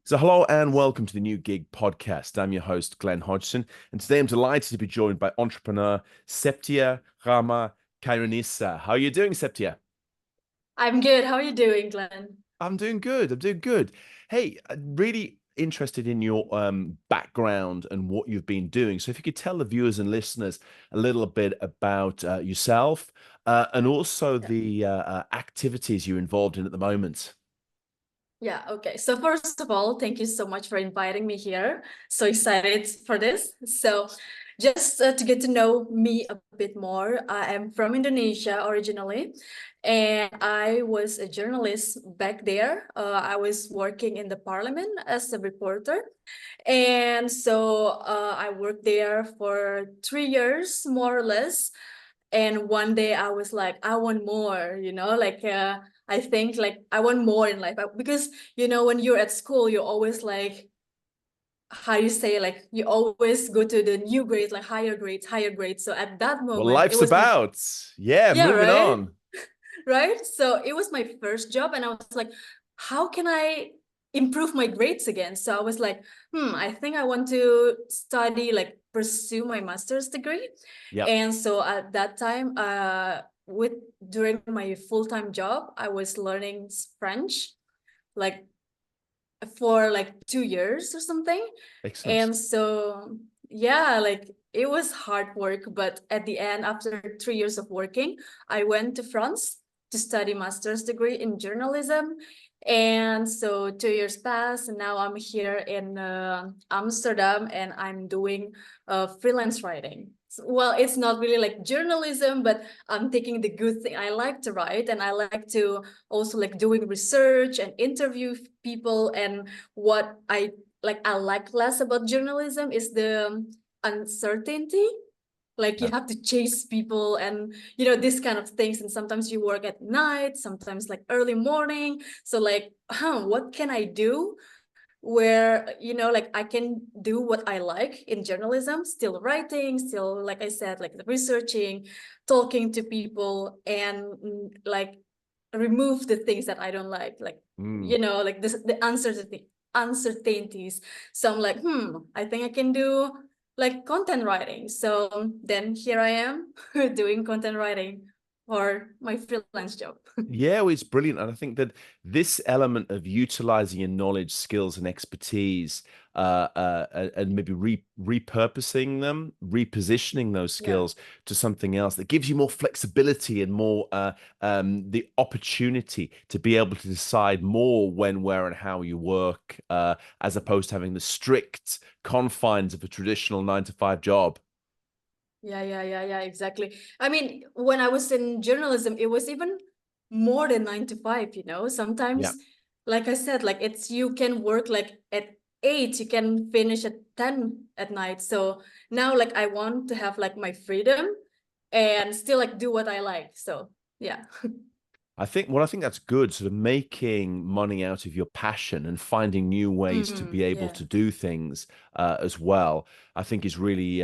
So, hello and welcome to the New Gig podcast. I'm your host, Glenn Hodgson, and today I'm delighted to be joined by entrepreneur Septia Khairunnisa. How are you doing, Septia? I'm good. How are you doing, Glenn? I'm doing good. I'm doing good. Hey, really interested in your background and what you've been doing. So, if you could tell the viewers and listeners a little bit about yourself and also Yeah. the activities you're involved in at the moment. Yeah, okay. So first of all, thank you so much for inviting me here. So excited for this. So just to get to know me a bit more, I am from Indonesia originally, and I was a journalist back there. I was working in the parliament as a reporter. And so I worked there for 3 years, more or less. And one day I was like, I want more, I think like I want more in life because, when you're at school, you're always like, how you say, like you always go to the new grade, like higher grades, higher grades. So at that What moment, it life's was my, about. Yeah, yeah, moving right? on. Right? So it was my first job, and I was like, how can I improve my grades again? So I was like, I think I want to study, like pursue my master's degree. Yep. And so at that time, with during my full-time job, I was learning French, like for like 2 years or something. Excellent. And so, yeah, like it was hard work, but at the end, after 3 years of working, I went to France to study master's degree in journalism. And so 2 years passed, and now I'm here in Amsterdam, and I'm doing freelance writing. Well, it's not really like journalism, but I'm taking the good thing. I like to write, and I like to also like doing research and interview people. And what I like less about journalism is the uncertainty. Like you Yep. have to chase people and this kind of things. And sometimes you work at night, sometimes like early morning. So like, what can I do where like I can do what I like in journalism, still writing, still, like I said, like researching, talking to people, and like remove the things that I don't like Mm. like this, the uncertainties. So I'm like, I think I can do like content writing. So then here I am doing content writing for my freelance job. Yeah, well, it's brilliant. And I think that this element of utilizing your knowledge, skills, and expertise, and maybe repurposing them, repositioning those Yeah. skills to something else that gives you more flexibility and more the opportunity to be able to decide more when, where, and how you work, as opposed to having the strict confines of a traditional 9 to 5 job. Yeah, exactly. I mean, when I was in journalism, it was even more than 9 to 5, Yeah. Sometimes, like I said, like it's you can work like at 8, you can finish at 10 at night. So now like I want to have like my freedom and still like do what I like. So yeah. I think that's good, sort of making money out of your passion and finding new ways to be able Yeah. to do things as well. I think is really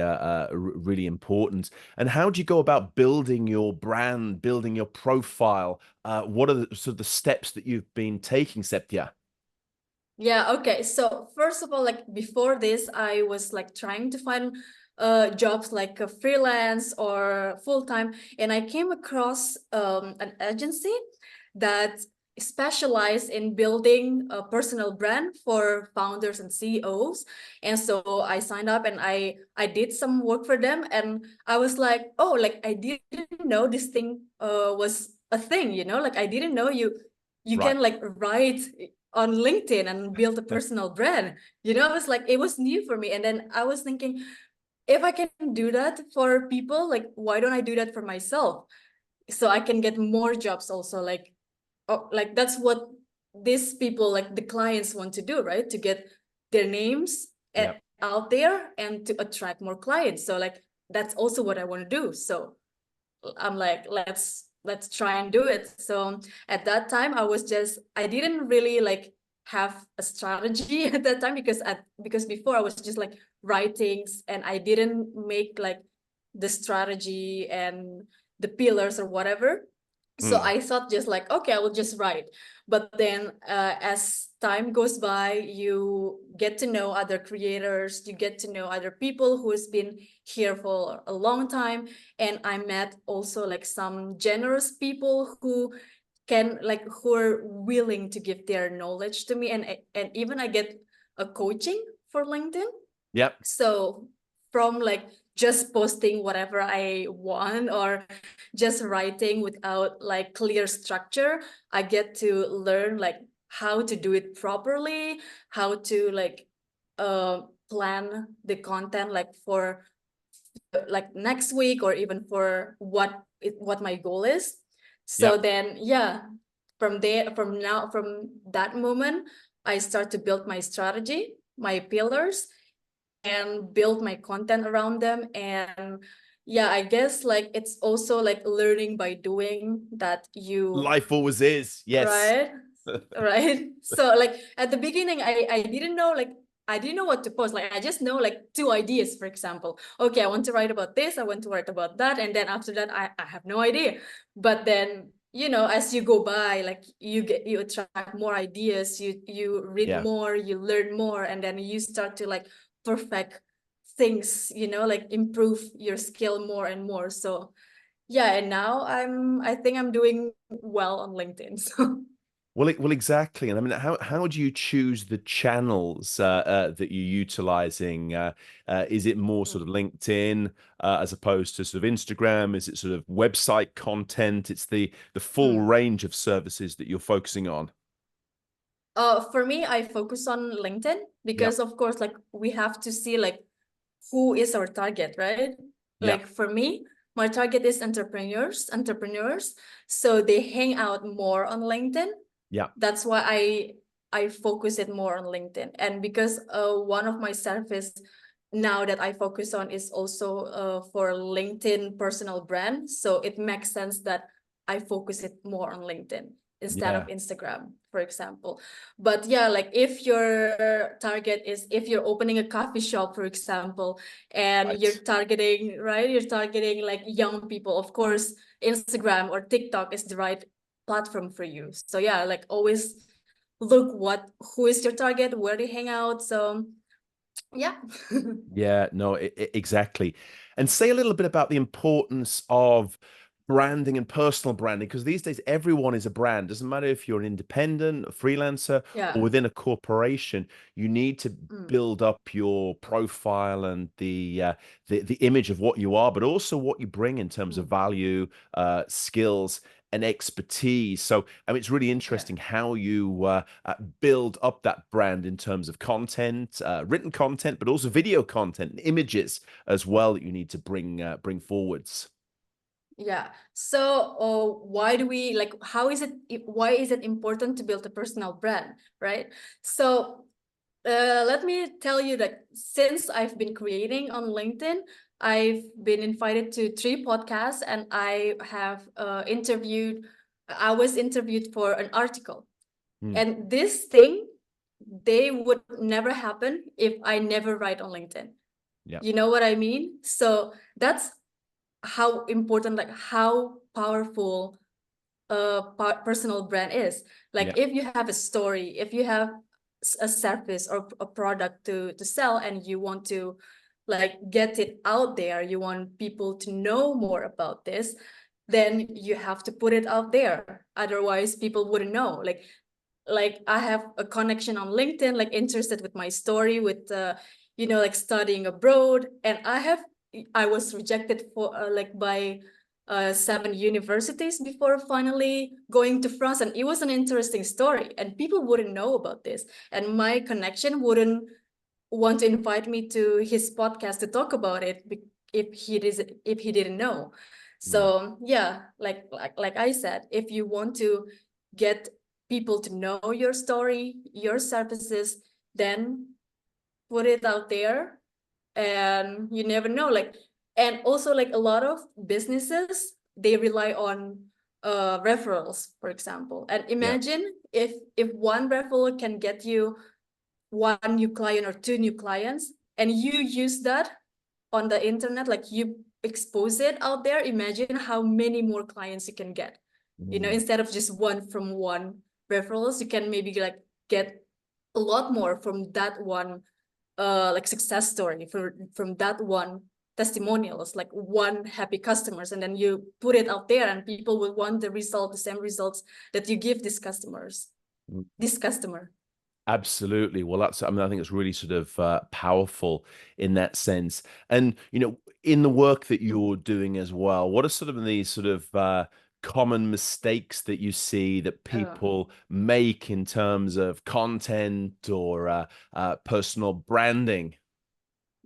really important. And how do you go about building your brand, building your profile? What are the sort of the steps that you've been taking, Septia? Yeah, okay. So first of all, like before this, I was like trying to find jobs like a freelance or full-time, and I came across an agency that specialized in building a personal brand for founders and CEOs. And so I signed up and I did some work for them, and I was like, oh, like I didn't know this thing was a thing, like I didn't know you Right. can like write on LinkedIn and build a personal brand. I was like, it was new for me. And then I was thinking, if I can do that for people, like, why don't I do that for myself? So I can get more jobs also. Like, oh, like that's what these people, like the clients want to do, right? To get their names Yep. out there and to attract more clients. So like, that's also what I want to do. So I'm like, let's try and do it. So at that time, I didn't really like have a strategy at that time because before I was just like writings and I didn't make like the strategy and the pillars or whatever. So Mm. I thought just like, okay, I will just write. But then as time goes by, you get to know other creators, you get to know other people who has been here for a long time. And I met also like some generous people who can like who are willing to give their knowledge to me, and even I get a coaching for LinkedIn. Yep. So from like just posting whatever I want or just writing without like clear structure, I get to learn like how to do it properly, how to like plan the content like for like next week or even for what my goal is. So Yep. then yeah, from there, from that moment, I start to build my strategy, my pillars, and build my content around them. And yeah, I guess like it's also like learning by doing that you Life always is. Yes. right. Right. So like at the beginning, I didn't know like I didn't know what to post. Like I just know like two ideas, for example. Okay, I want to write about this, I want to write about that. And then after that, I have no idea. But then, you know, as you go by, like you attract more ideas, you read Yeah. more, you learn more, and then you start to like perfect things, you know, like improve your skill more and more. So yeah, and now I think I'm doing well on LinkedIn. So Well, exactly. And I mean, how do you choose the channels that you're utilizing? Is it more sort of LinkedIn as opposed to sort of Instagram? Is it sort of website content? It's the full mm. range of services that you're focusing on. For me, I focus on LinkedIn Yep. because of course, like we have to see like who is our target, right? Yep. Like for me, my target is entrepreneurs. So they hang out more on LinkedIn. Yep. That's why I focus it more on LinkedIn. And because one of my service now that I focus on is also for LinkedIn personal brand. So it makes sense that I focus it more on LinkedIn instead of Yeah. Instagram, for example. But yeah, like if your target is if you're opening a coffee shop, for example, and Right. you're targeting like young people, of course, Instagram or TikTok is the right platform for you. So yeah, like always look who is your target, where they hang out. So yeah. Yeah, no, exactly. And say a little bit about the importance of branding and personal branding, because these days everyone is a brand. Doesn't matter if you're an independent, a freelancer, or Yeah. within a corporation, you need to Mm, build up your profile and the image of what you are, but also what you bring in terms of mm, value, skills, and expertise. So, I mean, it's really yeah. interesting how you build up that brand in terms of content, written content, but also video content and images as well that you need to bring forwards. Yeah. So, why do we like? How is it? Why is it important to build a personal brand, right? So, let me tell you that since I've been creating on LinkedIn, I've been invited to 3 podcasts, and I have interviewed. I was interviewed for an article, Mm, and this thing they would never happen if I never write on LinkedIn. yeah, You know what I mean? So that's how important, like how powerful a personal brand is. Like yeah, if you have a story, if you have a service or a product to sell, and you want to like get it out there, you want people to know more about this, then you have to put it out there. Otherwise, people wouldn't know. Like I have a connection on LinkedIn, like interested with my story, with you know, like studying abroad, and I was rejected for like by 7 universities before finally going to France, and it was an interesting story, and people wouldn't know about this, and my connection wouldn't want to invite me to his podcast to talk about it if he didn't know. mm, So yeah, like I said, if you want to get people to know your story, your services, then put it out there, and you never know. Like, and also like a lot of businesses, they rely on referrals, for example. And yeah, imagine if one referral can get you 1 new client or 2 new clients, and you use that on the internet, like you expose it out there, imagine how many more clients you can get, you know, mm, instead of just one from one referrals, you can maybe like get a lot more from that one like success story, from that one testimonials, like one happy customers, and then you put it out there and people will want the same results that you give these customers, this customer. Absolutely. Well, I mean, I think it's really sort of powerful in that sense. And, in the work that you're doing as well, what are sort of these sort of common mistakes that you see that people make in terms of content or personal branding?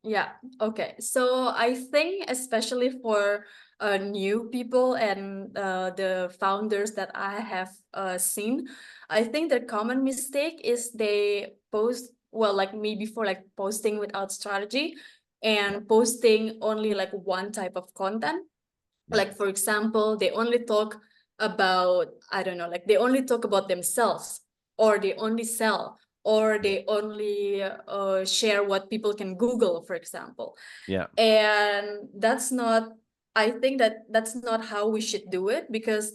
Yeah, okay. So I think especially for new people and the founders that I have seen, I think the common mistake is they post, well, like me before, like posting without strategy Yeah. and posting only like one type of content. Yeah. Like, for example, they only talk about, I don't know, like they only talk about themselves, or they only sell, or Yeah. they only share what people can Google, for example. Yeah. And that's not, I think that that's not how we should do it, because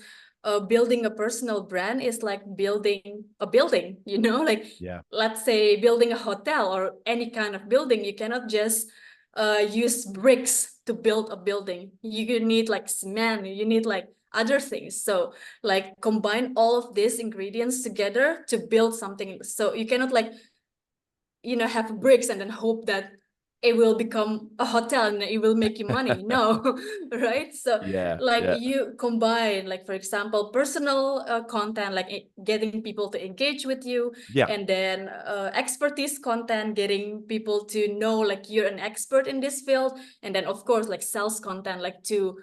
building a personal brand is like building a building, you know, like Yeah. let's say building a hotel or any kind of building. You cannot just use bricks to build a building. You need like cement, you need like other things. So like combine all of these ingredients together to build something. So you cannot like, you know, have bricks and then hope that it will become a hotel and it will make you money. No, right? So Yeah. like Yeah. you combine, like for example, personal content, like getting people to engage with you, Yeah. and then expertise content, getting people to know like you're an expert in this field, and then of course like sales content, like to,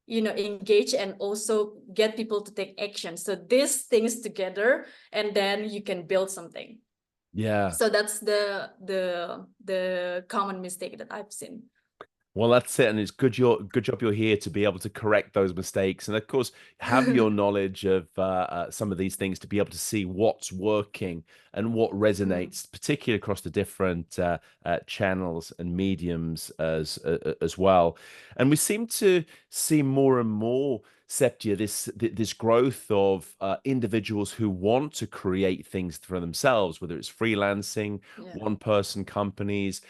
you know, engage and also get people to take action. So these things together, and then you can build something. Yeah. So that's the common mistake that I've seen. Well, that's it, and it's good job you're here to be able to correct those mistakes, and of course have your knowledge of some of these things to be able to see what's working and what Mm, resonates, particularly across the different channels and mediums as well. And we seem to see more and more, Septia, this growth of individuals who want to create things for themselves, whether it's freelancing, yeah. one-person companies,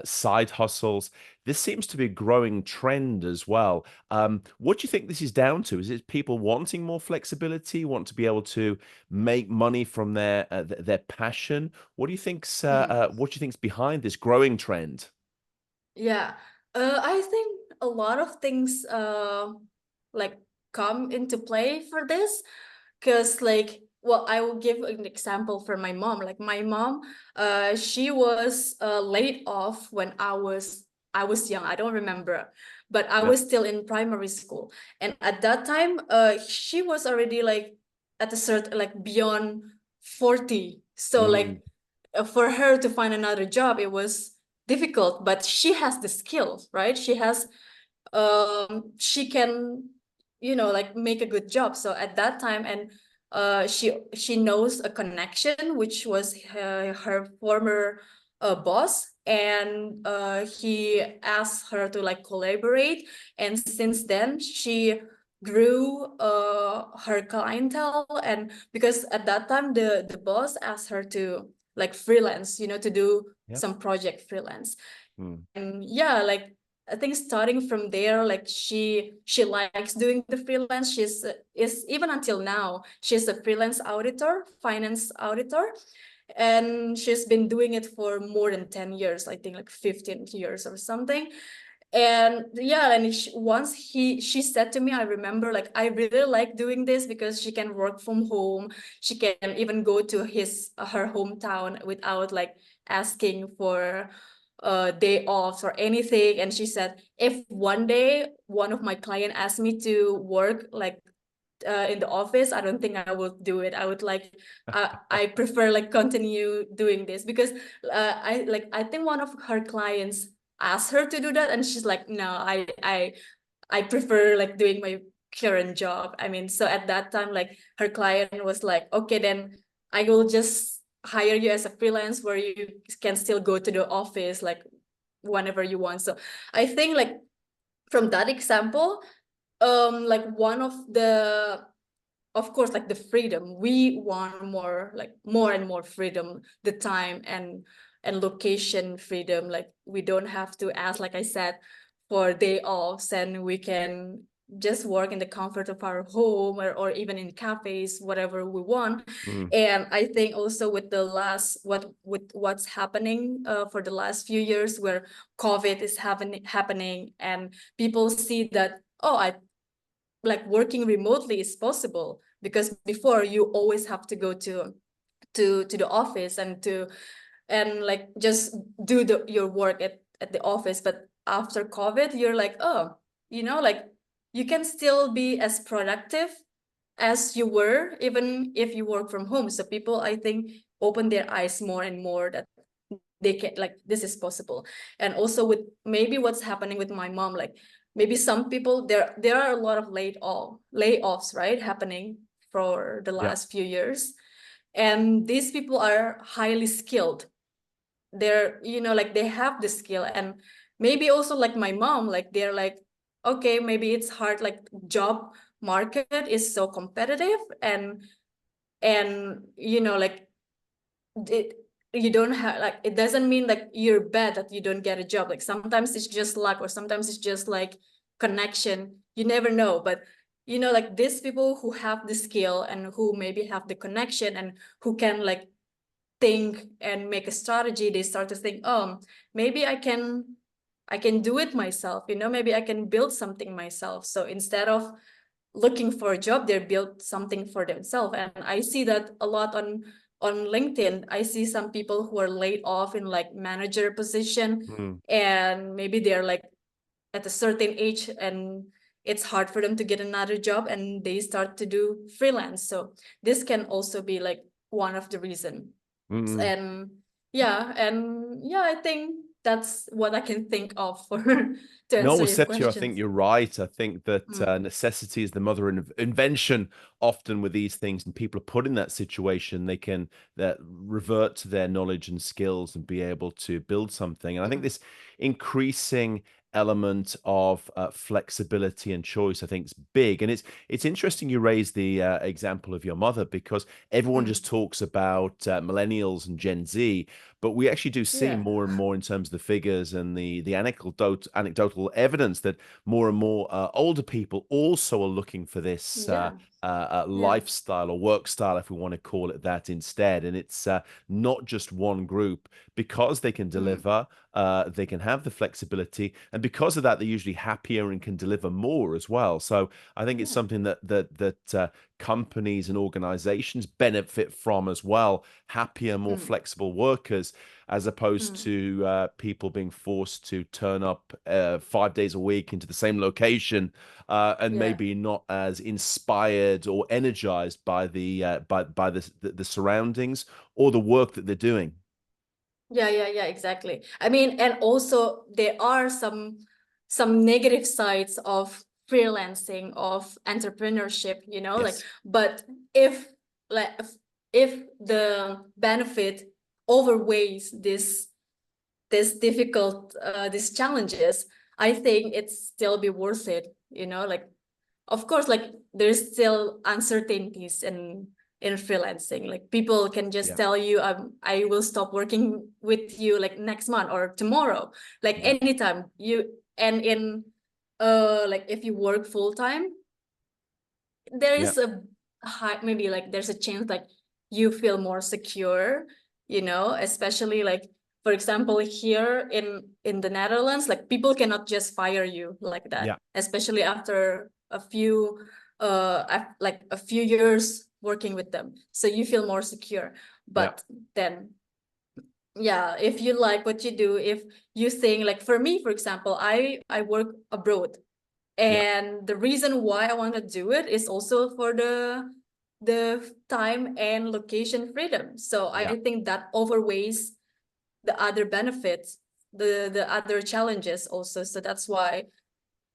side hustles. This seems to be a growing trend as well. What do you think this is down to? Is it people wanting more flexibility, want to be able to make money from their passion? What do you think's behind this growing trend? Yeah. I think a lot of things like come into play for this, because like, well, I will give an example for my mom. Like my mom, she was laid off when I was young. I don't remember, but I Yeah. was still in primary school. And at that time, she was already like at a certain, like beyond 40. So Mm, like for her to find another job, it was difficult, but she has the skills, right? She can, you know, like make a good job. So at that time, and she knows a connection, which was her former boss, and he asked her to like collaborate. And since then, she grew her clientele. And because at that time, the boss asked her to like freelance, you know, to do yeah. some project freelance. Mm, And yeah, like I think starting from there, like she likes doing the freelance. She's is even until now, she's a freelance auditor, finance auditor, and she's been doing it for more than 10 years, I think like 15 years or something. And yeah, and once she said to me, I remember, like, I really like doing this because she can work from home. She can even go to her hometown without like asking for day offs or anything. And she said, if one day one of my client asked me to work like in the office, I don't think I would do it. I would like, I prefer like continue doing this, because I think one of her clients asked her to do that, and she's like, no, I prefer like doing my current job. I mean, so at that time, like her client was like, okay, then I will just hire you as a freelance where you can still go to the office like whenever you want. So I think like from that example, like one of the of course, like the freedom. We want more, like more and more freedom, the time and location freedom. Like we don't have to ask, like I said, for day offs, and we can just work in the comfort of our home, or even in cafes, whatever we want. Mm, And I think also with the last with what's happening for the last few years, where COVID is happening, and people see that, oh, I like working remotely is possible, because before you always have to go to the office and like just do your work at the office. But after COVID, you're like, oh, like you can still be as productive as you were even if you work from home. So people, I think, open their eyes more and more that they can, like, this is possible. And also with maybe what's happening with my mom, like maybe some people, there are a lot of layoffs, right, happening for the yeah. last few years. And these people are highly skilled. They're, like they have the skill. And maybe also like my mom, like they're like, okay, maybe it's hard, like job market is so competitive. And like it, you don't have, like, it doesn't mean like you're bad that you don't get a job. Like sometimes it's just luck, or sometimes it's just like connection, you never know. But like these people who have the skill and who maybe have the connection and who can like think and make a strategy, they start to think, oh, maybe I can do it myself, maybe I can build something myself. So instead of looking for a job, they build something for themselves. And I see that a lot on LinkedIn. I see some people who are laid off in like manager position, Mm, and maybe they're like at a certain age, and it's hard for them to get another job, and they start to do freelance. So this can also be like one of the reasons. mm. And I think that's what I can think of for to No, answer well, your Septio, I think questions. you're right. I think that Mm, necessity is the mother of invention often with these things, and people are put in that situation. They can revert to their knowledge and skills and be able to build something. And I think mm, this increasing element of flexibility and choice, I think, is big. And it's interesting you raised the example of your mother, because everyone mm. just talks about millennials and Gen Z, but we actually do see Yeah. more and more in terms of the figures and the anecdotal evidence that more and more older people also are looking for this Yeah. Yeah. lifestyle or work style, if we want to call it that instead. And it's not just one group, because they can Mm, deliver, they can have the flexibility, and because of that, they're usually happier and can deliver more as well. So I think it's yeah. something that companies and organizations benefit from as well. Happier, more Mm, flexible workers, as opposed mm, to people being forced to turn up 5 days a week into the same location, and yeah. maybe not as inspired or energized by the surroundings or the work that they're doing. Yeah, exactly. I mean, and also there are some negative sides of freelancing, of entrepreneurship, like, Yes. but if like if the benefit overweighs this difficult these challenges, I think it's still be worth it, like, of course, like there's still uncertainties in freelancing. Like people can just Yeah. tell you, I will stop working with you like next month or tomorrow, like Yeah. anytime you. And in like if you work full time, there Yeah. is a high, maybe like there's a chance like you feel more secure, especially like, for example, here in the Netherlands, like people cannot just fire you like that, Yeah. especially after like a few years working with them, so you feel more secure. Yeah. But then, yeah, if you like what you do, if you think, like for me, for example, I work abroad, Yeah. and the reason why I want to do it is also for the time and location freedom. So Yeah. I think that overweighs the other benefits, the other challenges also. So that's why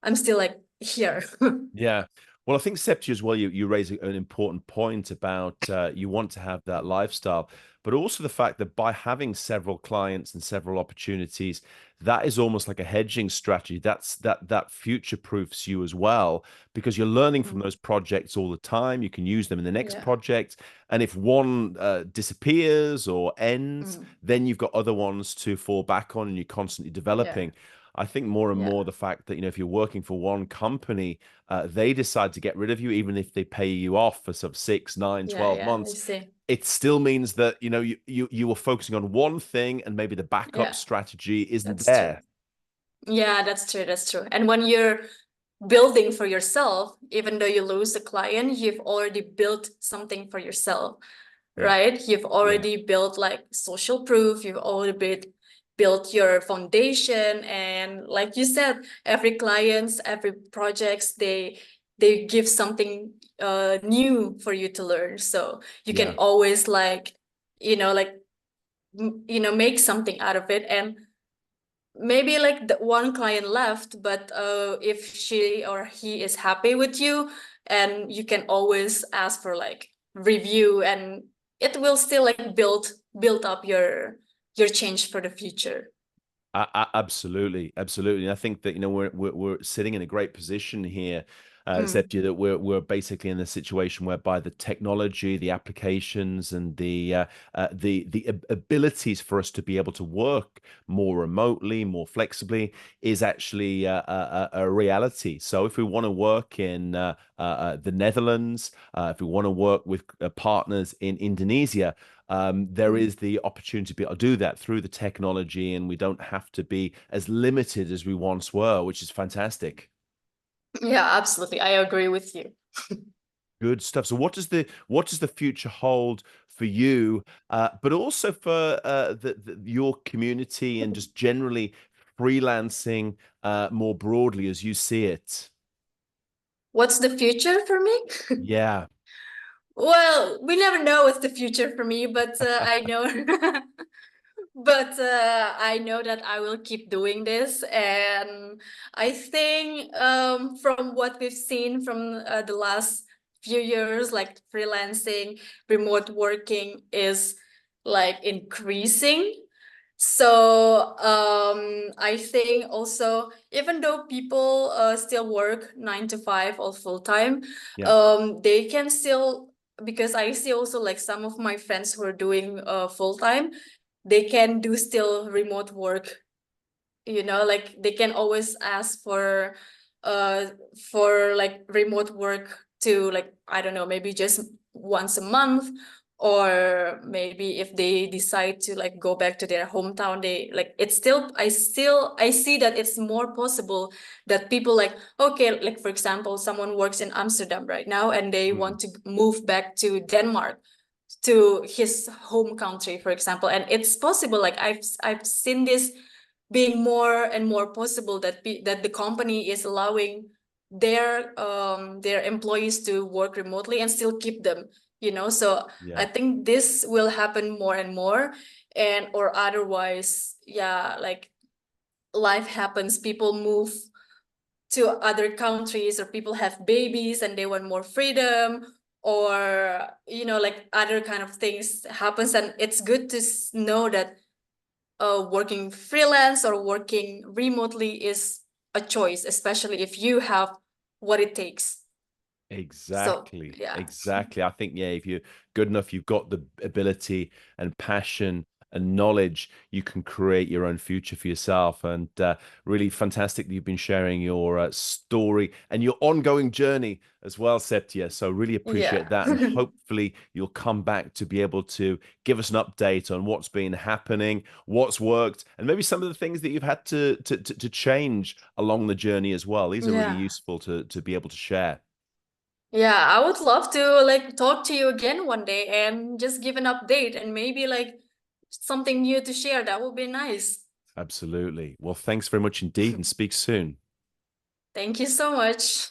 I'm still like here. Yeah. Well, I think Septi as well, you raise an important point about you want to have that lifestyle, but also the fact that by having several clients and several opportunities, that is almost like a hedging strategy. That future proofs you as well, because you're learning from Mm. those projects all the time. You can use them in the next Yeah. project, and if one disappears or ends, Mm. then you've got other ones to fall back on, and you're constantly Yeah. developing. I think more and more Yeah. the fact that, if you're working for one company, they decide to get rid of you, even if they pay you off for sort of 6, 9, Yeah. 12 Yeah. I months, see. it still means that, you were focusing on one thing, and maybe the backup Yeah. strategy isn't That's true. there. Yeah, that's true. That's true. And when you're building for yourself, even though you lose a client, you've already built something for yourself, Yeah. right? You've Yeah. already built like social proof, you've already built your foundation. And like you said, every clients, every projects, they give something new for you to learn. So you can Yeah. always like, like make something out of it. And maybe like the one client left, but if she or he is happy with you, and you can always ask for like review, and it will still like build up your change for the future. Absolutely, absolutely. And I think that we're sitting in a great position here, Mm. Septia, that we're basically in a situation whereby the technology, the applications, and the abilities for us to be able to work more remotely, more flexibly, is actually a reality. So if we want to work in the Netherlands, if we want to work with partners in Indonesia, there Mm. is the opportunity to be able to do that through the technology, and we don't have to be as limited as we once were, which is fantastic. Yeah, absolutely, I agree with you. Good stuff. So what does the future hold for you, but also for your community, and just generally freelancing more broadly as you see it? What's the future for me? Yeah. Well, we never know what's the future for me, but I know but I know that I will keep doing this. And I think from what we've seen from the last few years, like freelancing, remote working is like increasing. So I think also, even though people still work 9 to 5 or full time, Yeah. they can still, because I see also like some of my friends who are doing full time, they can do still remote work. Like they can always ask uh for like remote work to, like, I don't know, maybe just once a month, or maybe if they decide to like go back to their hometown, they like, it's still, I see that it's more possible that people like, okay, like for example, someone works in Amsterdam right now and they Mm. want to move back to Denmark, to his home country, for example. And it's possible, like I've seen this being more and more possible, that that the company is allowing their employees to work remotely and still keep them. So I Yeah. think this will happen more and more. And or otherwise, yeah, like life happens, people move to other countries, or people have babies and they want more freedom, or like other kind of things happens. And it's good to know that working freelance or working remotely is a choice, especially if you have what it takes. So Exactly. yeah. Exactly. I think, yeah, if you're good enough, you've got the ability and passion and knowledge, you can create your own future for yourself. And really fantastic that you've been sharing your story and your ongoing journey as well, Septia. So really appreciate Yeah. that. And hopefully you'll come back to be able to give us an update on what's been happening, what's worked, and maybe some of the things that you've had to change along the journey as well. These are really Yeah. useful to be able to share. Yeah, I would love to like talk to you again one day and just give an update, and maybe like something new to share. That would be nice. Absolutely. Well, thanks very much indeed, and speak soon. Thank you so much.